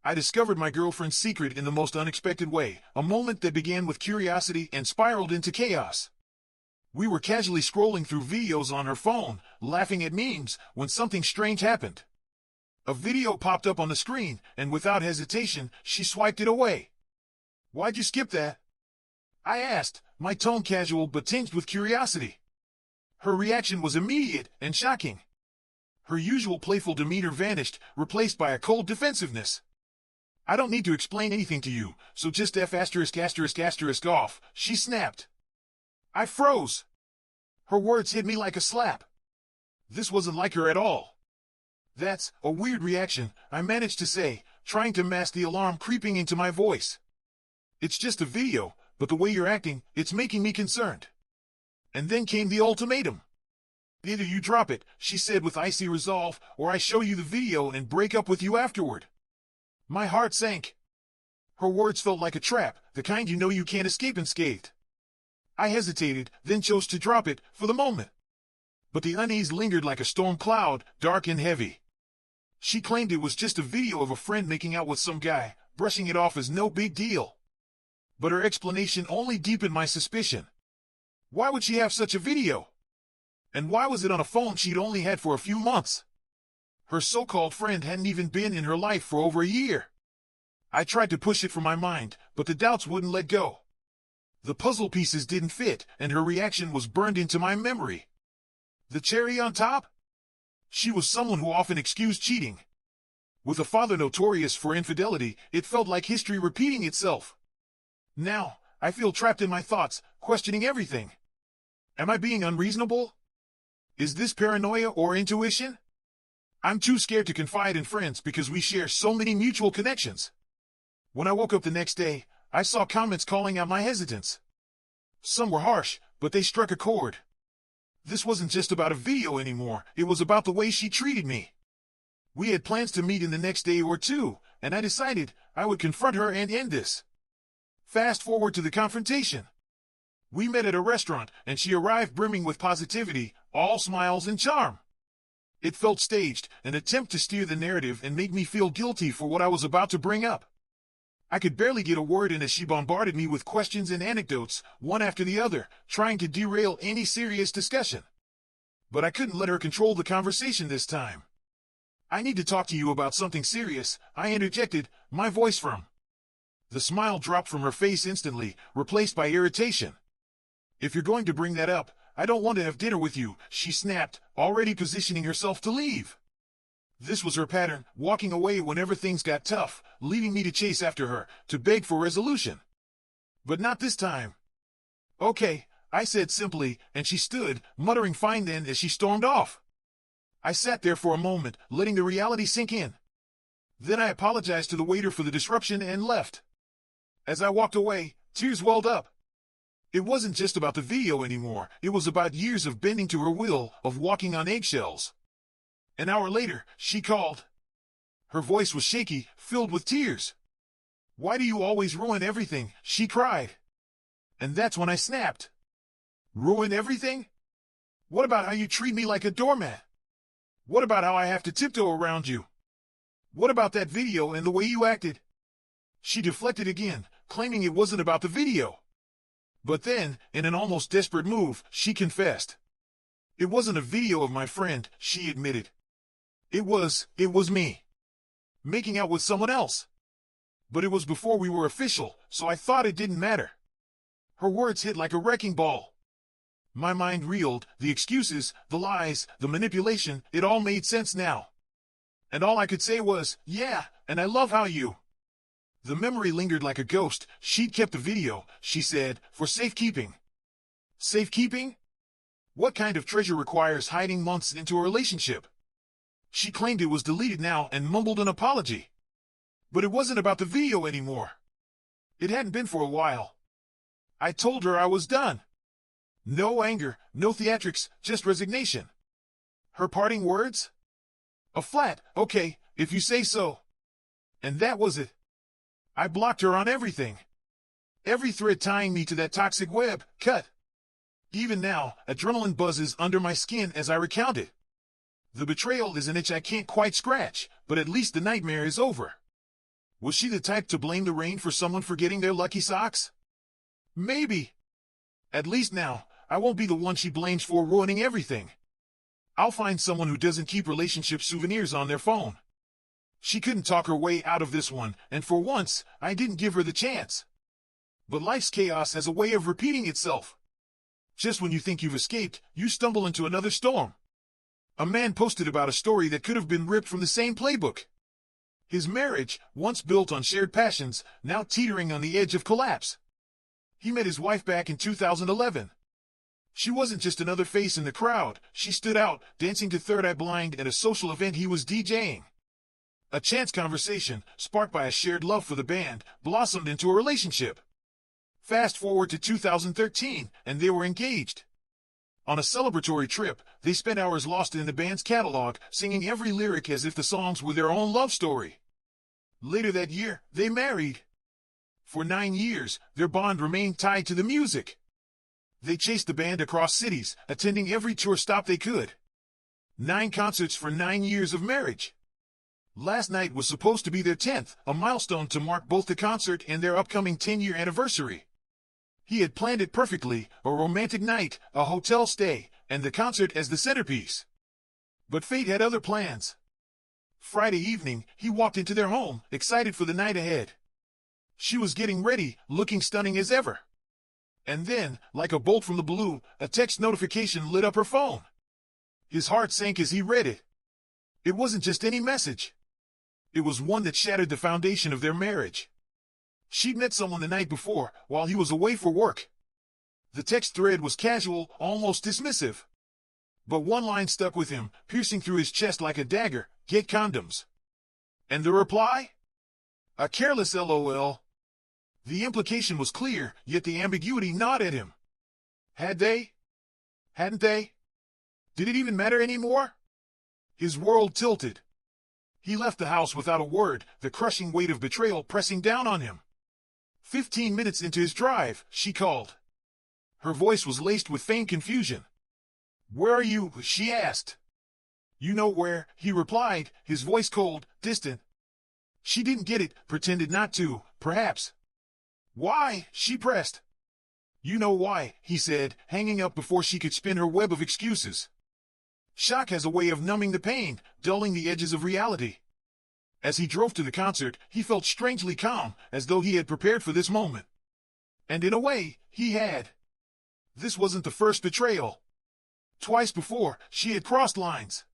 I discovered my girlfriend's secret in the most unexpected way, a moment that began with curiosity and spiraled into chaos. We were casually scrolling through videos on her phone, laughing at memes, when something strange happened. A video popped up on the screen, and without hesitation, she swiped it away. "Why'd you skip that?" I asked, my tone casual but tinged with curiosity. Her reaction was immediate and shocking. Her usual playful demeanor vanished, replaced by a cold defensiveness. "I don't need to explain anything to you, so just F*** off," she snapped. I froze. Her words hit me like a slap. This wasn't like her at all. "That's a weird reaction," I managed to say, trying to mask the alarm creeping into my voice. "It's just a video, but the way you're acting, it's making me concerned." And then came the ultimatum. "Either you drop it," she said with icy resolve, "or I show you the video and break up with you afterward." My heart sank. Her words felt like a trap, the kind you know you can't escape unscathed. I hesitated, then chose to drop it, for the moment. But the unease lingered like a storm cloud, dark and heavy. She claimed it was just a video of a friend making out with some guy, brushing it off as no big deal. But her explanation only deepened my suspicion. Why would she have such a video? And why was it on a phone she'd only had for a few months? Her so-called friend hadn't even been in her life for over a year. I tried to push it from my mind, but the doubts wouldn't let go. The puzzle pieces didn't fit, and her reaction was burned into my memory. The cherry on top? She was someone who often excused cheating. With a father notorious for infidelity, it felt like history repeating itself. Now, I feel trapped in my thoughts, questioning everything. Am I being unreasonable? Is this paranoia or intuition? I'm too scared to confide in friends because we share so many mutual connections. When I woke up the next day, I saw comments calling out my hesitance. Some were harsh, but they struck a chord. This wasn't just about a video anymore, it was about the way she treated me. We had plans to meet in the next day or two, and I decided I would confront her and end this. Fast forward to the confrontation. We met at a restaurant, and she arrived brimming with positivity, all smiles and charm. It felt staged, an attempt to steer the narrative and make me feel guilty for what I was about to bring up. I could barely get a word in as she bombarded me with questions and anecdotes, one after the other, trying to derail any serious discussion. But I couldn't let her control the conversation this time. "I need to talk to you about something serious," I interjected, my voice firm. The smile dropped from her face instantly, replaced by irritation. "If you're going to bring that up, I don't want to have dinner with you," she snapped, already positioning herself to leave. This was her pattern, walking away whenever things got tough, leaving me to chase after her, to beg for resolution. But not this time. "Okay," I said simply, and she stood, muttering "fine then" as she stormed off. I sat there for a moment, letting the reality sink in. Then I apologized to the waiter for the disruption and left. As I walked away, tears welled up. It wasn't just about the video anymore, it was about years of bending to her will, of walking on eggshells. An hour later, she called. Her voice was shaky, filled with tears. "Why do you always ruin everything?" she cried. And that's when I snapped. "Ruin everything? What about how you treat me like a doormat? What about how I have to tiptoe around you? What about that video and the way you acted?" She deflected again, claiming it wasn't about the video. But then, in an almost desperate move, she confessed. "It wasn't a video of my friend," she admitted. It was me. Making out with someone else. But it was before we were official, so I thought it didn't matter." Her words hit like a wrecking ball. My mind reeled, the excuses, the lies, the manipulation, it all made sense now. And all I could say was, "Yeah, and I love how you..." The memory lingered like a ghost. "She'd kept the video," she said, "for safekeeping." Safekeeping? What kind of treasure requires hiding months into a relationship? She claimed it was deleted now and mumbled an apology. But it wasn't about the video anymore. It hadn't been for a while. I told her I was done. No anger, no theatrics, just resignation. Her parting words? A flat, "Okay, if you say so." And that was it. I blocked her on everything. Every thread tying me to that toxic web, cut. Even now, adrenaline buzzes under my skin as I recount it. The betrayal is an itch I can't quite scratch, but at least the nightmare is over. Was she the type to blame the rain for someone forgetting their lucky socks? Maybe. At least now, I won't be the one she blames for ruining everything. I'll find someone who doesn't keep relationship souvenirs on their phone. She couldn't talk her way out of this one, and for once, I didn't give her the chance. But life's chaos has a way of repeating itself. Just when you think you've escaped, you stumble into another storm. A man posted about a story that could have been ripped from the same playbook. His marriage, once built on shared passions, now teetering on the edge of collapse. He met his wife back in 2011. She wasn't just another face in the crowd, she stood out, dancing to Third Eye Blind at a social event he was DJing. A chance conversation, sparked by a shared love for the band, blossomed into a relationship. Fast forward to 2013, and they were engaged. On a celebratory trip, they spent hours lost in the band's catalog, singing every lyric as if the songs were their own love story. Later that year, they married. For 9 years, their bond remained tied to the music. They chased the band across cities, attending every tour stop they could. 9 concerts for 9 years of marriage. Last night was supposed to be their 10th, a milestone to mark both the concert and their upcoming 10-year anniversary. He had planned it perfectly, a romantic night, a hotel stay, and the concert as the centerpiece. But fate had other plans. Friday evening, he walked into their home, excited for the night ahead. She was getting ready, looking stunning as ever. And then, like a bolt from the blue, a text notification lit up her phone. His heart sank as he read it. It wasn't just any message. It was one that shattered the foundation of their marriage. She'd met someone the night before, while he was away for work. The text thread was casual, almost dismissive. But one line stuck with him, piercing through his chest like a dagger: "Get condoms." And the reply? A careless LOL. The implication was clear, yet the ambiguity gnawed at him. Had they? Hadn't they? Did it even matter anymore? His world tilted. He left the house without a word, the crushing weight of betrayal pressing down on him. 15 minutes into his drive, she called. Her voice was laced with feigned confusion. "Where are you?" she asked. "You know where," he replied, his voice cold, distant. She didn't get it, pretended not to, perhaps. "Why?" she pressed. "You know why," he said, hanging up before she could spin her web of excuses. Shock has a way of numbing the pain, dulling the edges of reality. As he drove to the concert, he felt strangely calm, as though he had prepared for this moment. And in a way, he had. This wasn't the first betrayal. Twice before, she had crossed lines.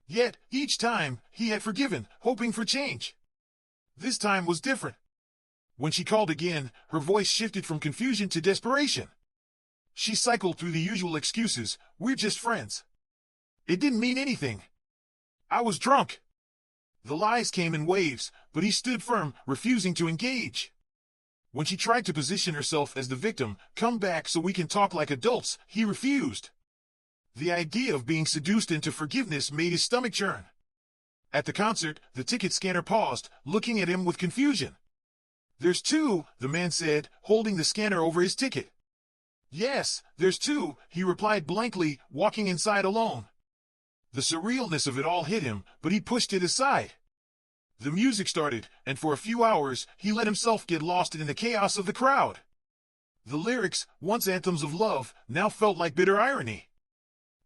Yet, each time, he had forgiven, hoping for change. This time was different. When she called again, her voice shifted from confusion to desperation. She cycled through the usual excuses: "We're just friends. It didn't mean anything. I was drunk." The lies came in waves, but he stood firm, refusing to engage. When she tried to position herself as the victim, "Come back so we can talk like adults," he refused. The idea of being seduced into forgiveness made his stomach churn. At the concert, the ticket scanner paused, looking at him with confusion. "There's 2, the man said, holding the scanner over his ticket. "Yes, there's 2, he replied blankly, walking inside alone. The surrealness of it all hit him, but he pushed it aside. The music started, and for a few hours, he let himself get lost in the chaos of the crowd. The lyrics, once anthems of love, now felt like bitter irony.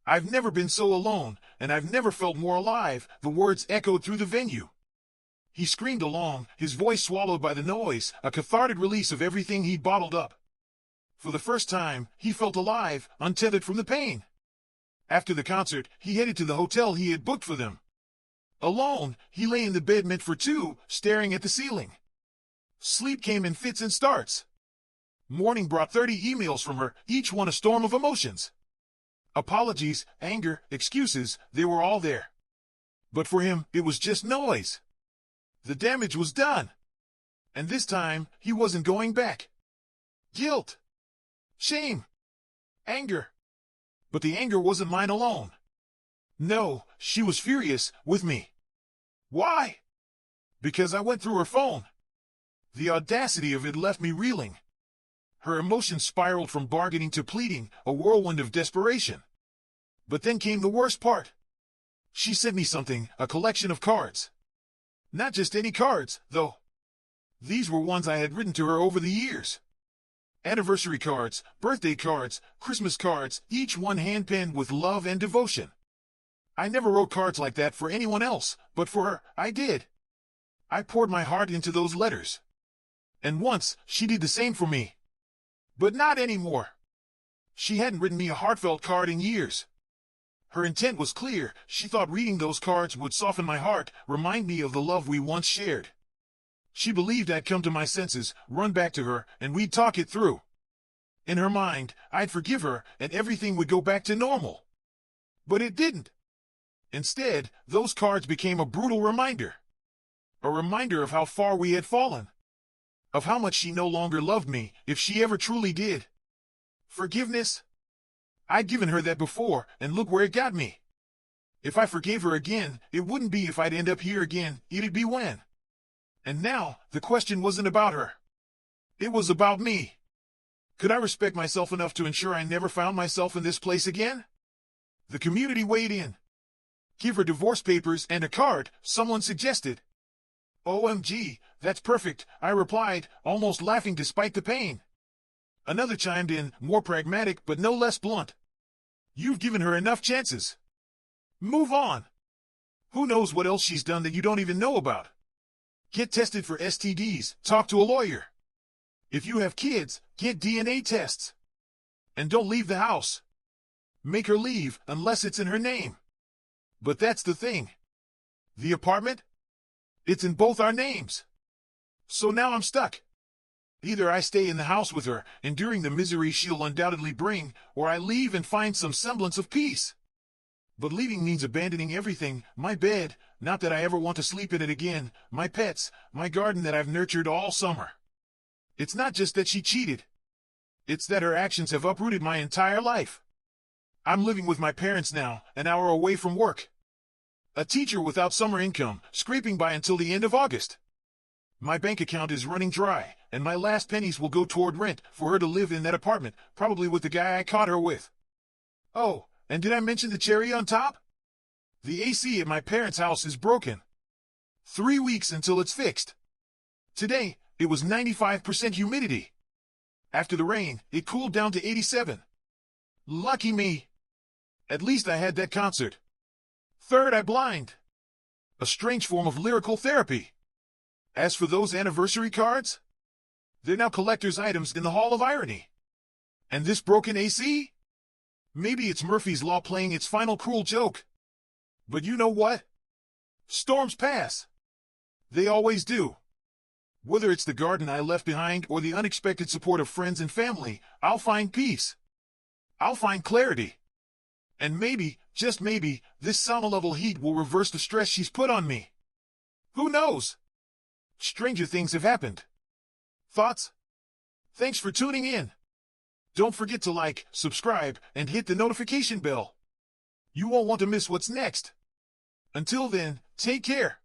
"I've never been so alone, and I've never felt more alive," the words echoed through the venue. He screamed along, his voice swallowed by the noise, a cathartic release of everything he'd bottled up. For the first time, he felt alive, untethered from the pain. After the concert, he headed to the hotel he had booked for them. Alone, he lay in the bed meant for 2, staring at the ceiling. Sleep came in fits and starts. Morning brought 30 emails from her, each one a storm of emotions. Apologies, anger, excuses, they were all there. But for him, it was just noise. The damage was done. And this time, he wasn't going back. Guilt. Shame. Anger. But the anger wasn't mine alone. No, she was furious with me. Why? Because I went through her phone. The audacity of it left me reeling. Her emotions spiraled from bargaining to pleading, a whirlwind of desperation. But then came the worst part. She sent me something, a collection of cards. Not just any cards, though. These were ones I had written to her over the years. Anniversary cards, birthday cards, Christmas cards, each one hand-penned with love and devotion. I never wrote cards like that for anyone else, but for her, I did. I poured my heart into those letters. And once, she did the same for me. But not anymore. She hadn't written me a heartfelt card in years. Her intent was clear. She thought reading those cards would soften my heart, remind me of the love we once shared. She believed I'd come to my senses, run back to her, and we'd talk it through. In her mind, I'd forgive her, and everything would go back to normal. But it didn't. Instead, those cards became a brutal reminder. A reminder of how far we had fallen. Of how much she no longer loved me, if she ever truly did. Forgiveness? I'd given her that before, and look where it got me. If I forgave her again, it wouldn't be if I'd end up here again, it'd be when. And now, the question wasn't about her. It was about me. Could I respect myself enough to ensure I never found myself in this place again? The community weighed in. Give her divorce papers and a card, someone suggested. OMG, that's perfect, I replied, almost laughing despite the pain. Another chimed in, more pragmatic but no less blunt. You've given her enough chances. Move on. Who knows what else she's done that you don't even know about? Get tested for STDs, talk to a lawyer. If you have kids, get DNA tests. And don't leave the house. Make her leave, unless it's in her name. But that's the thing. The apartment? It's in both our names. So now I'm stuck. Either I stay in the house with her, enduring the misery she'll undoubtedly bring, or I leave and find some semblance of peace. But leaving means abandoning everything, my bed, not that I ever want to sleep in it again, my pets, my garden that I've nurtured all summer. It's not just that she cheated. It's that her actions have uprooted my entire life. I'm living with my parents now, an hour away from work. A teacher without summer income, scraping by until the end of August. My bank account is running dry, and my last pennies will go toward rent for her to live in that apartment, probably with the guy I caught her with. Oh, and did I mention the cherry on top? The AC at my parents' house is broken. 3 weeks until it's fixed. Today, it was 95% humidity. After the rain, it cooled down to 87. Lucky me. At least I had that concert. Third Eye Blind. A strange form of lyrical therapy. As for those anniversary cards, they're now collector's items in the Hall of Irony. And this broken AC? Maybe it's Murphy's Law playing its final cruel joke. But you know what? Storms pass. They always do. Whether it's the garden I left behind or the unexpected support of friends and family, I'll find peace. I'll find clarity. And maybe, just maybe, this sauna-level heat will reverse the stress she's put on me. Who knows? Stranger things have happened. Thoughts? Thanks for tuning in. Don't forget to like, subscribe, and hit the notification bell. You won't want to miss what's next. Until then, take care.